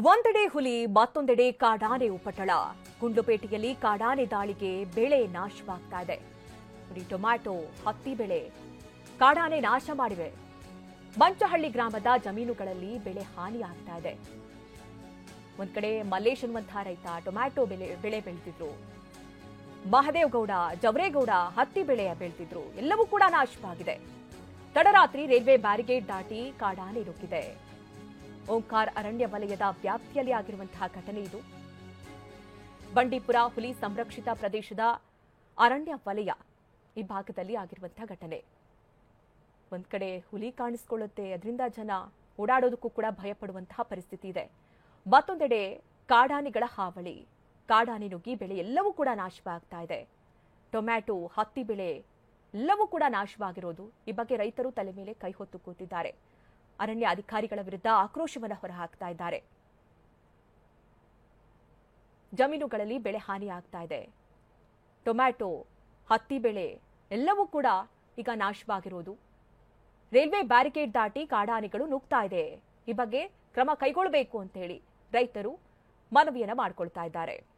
ಒಂದೆಡೆ ಹುಲಿ ಮತ್ತೊಂದೆಡೆ ಕಾಡಾನೆ ಉಪಟಳ. ಗುಂಡ್ಲುಪೇಟೆಯಲ್ಲಿ ಕಾಡಾನೆ ದಾಳಿಗೆ ಬೆಳೆ ನಾಶವಾಗ್ತಾ ಇದೆ. ಟೊಮ್ಯಾಟೊ, ಹತ್ತಿ ಬೆಳೆ ಕಾಡಾನೆ ನಾಶ ಮಾಡಿವೆ. ಮಂಚಹಳ್ಳಿ ಗ್ರಾಮದ ಜಮೀನುಗಳಲ್ಲಿ ಬೆಳೆ ಹಾನಿಯಾಗ್ತಾ ಇದೆ. ಒಂದ್ ಕಡೆ ಮಲ್ಲೇಶ್ ಅನ್ನುವಂತಹ ರೈತ ಟೊಮ್ಯಾಟೊ ಬೆಳೆ ಬೆಳೆದಿದ್ರು. ಮಹದೇವಗೌಡ, ಜವರೇಗೌಡ ಹತ್ತಿ ಬೆಳೆ ಬೆಳೆದಿದ್ರು. ಎಲ್ಲವೂ ಕೂಡ ನಾಶವಾಗಿದೆ. ತಡರಾತ್ರಿ ರೈಲ್ವೆ ಬ್ಯಾರಿಗೇಡ್ ದಾಟಿ ಕಾಡಾನೆ ನುಗ್ಗಿದೆ. ಓಂಕಾರ್ ಅರಣ್ಯ ವಲಯದ ವ್ಯಾಪ್ತಿಯಲ್ಲಿ ಆಗಿರುವಂತಹ ಘಟನೆ ಇದು. ಬಂಡೀಪುರ ಹುಲಿ ಸಂರಕ್ಷಿತ ಪ್ರದೇಶದ ಅರಣ್ಯ ವಲಯ ಈ ಭಾಗದಲ್ಲಿ ಆಗಿರುವಂತಹ ಘಟನೆ. ಒಂದ್ ಕಡೆ ಹುಲಿ ಕಾಣಿಸಿಕೊಳ್ಳುತ್ತೆ, ಅದರಿಂದ ಜನ ಓಡಾಡೋದಕ್ಕೂ ಕೂಡ ಭಯಪಡುವಂತಹ ಪರಿಸ್ಥಿತಿ ಇದೆ. ಮತ್ತೊಂದೆಡೆ ಕಾಡಾನೆಗಳ ಹಾವಳಿ, ಕಾಡಾನೆ ನುಗ್ಗಿ ಬೆಳೆ ಎಲ್ಲವೂ ಕೂಡ ನಾಶವಾಗ್ತಾ ಇದೆ. ಟೊಮ್ಯಾಟೊ, ಹತ್ತಿ ಬೆಳೆ ಎಲ್ಲವೂ ಕೂಡ ನಾಶವಾಗಿರೋದು. ಈ ಬಗ್ಗೆ ರೈತರು ತಲೆ ಮೇಲೆ ಕೈ ಹೊತ್ತು ಕೂತಿದ್ದಾರೆ. ಅರಣ್ಯ ಅಧಿಕಾರಿಗಳ ವಿರುದ್ಧ ಆಕ್ರೋಶವನ್ನು ಹೊರಹಾಕ್ತಾ ಇದ್ದಾರೆ. ಜಮೀನುಗಳಲ್ಲಿ ಬೆಳೆ ಹಾನಿಯಾಗ್ತಾ ಇದೆ. ಟೊಮ್ಯಾಟೊ, ಹತ್ತಿ ಬೆಳೆ ಎಲ್ಲವೂ ಕೂಡ ಈಗ ನಾಶವಾಗಿರೋದು. ರೈಲ್ವೆ ಬ್ಯಾರಿಕೇಡ್ ದಾಟಿ ಕಾಡಾನೆಗಳು ನುಗ್ತಾ ಇದೆ. ಈ ಬಗ್ಗೆ ಕ್ರಮ ಕೈಗೊಳ್ಳಬೇಕು ಅಂತ ಹೇಳಿ ರೈತರು ಮನವಿಯನ್ನ ಮಾಡಿಕೊಳ್ತಾ ಇದ್ದಾರೆ.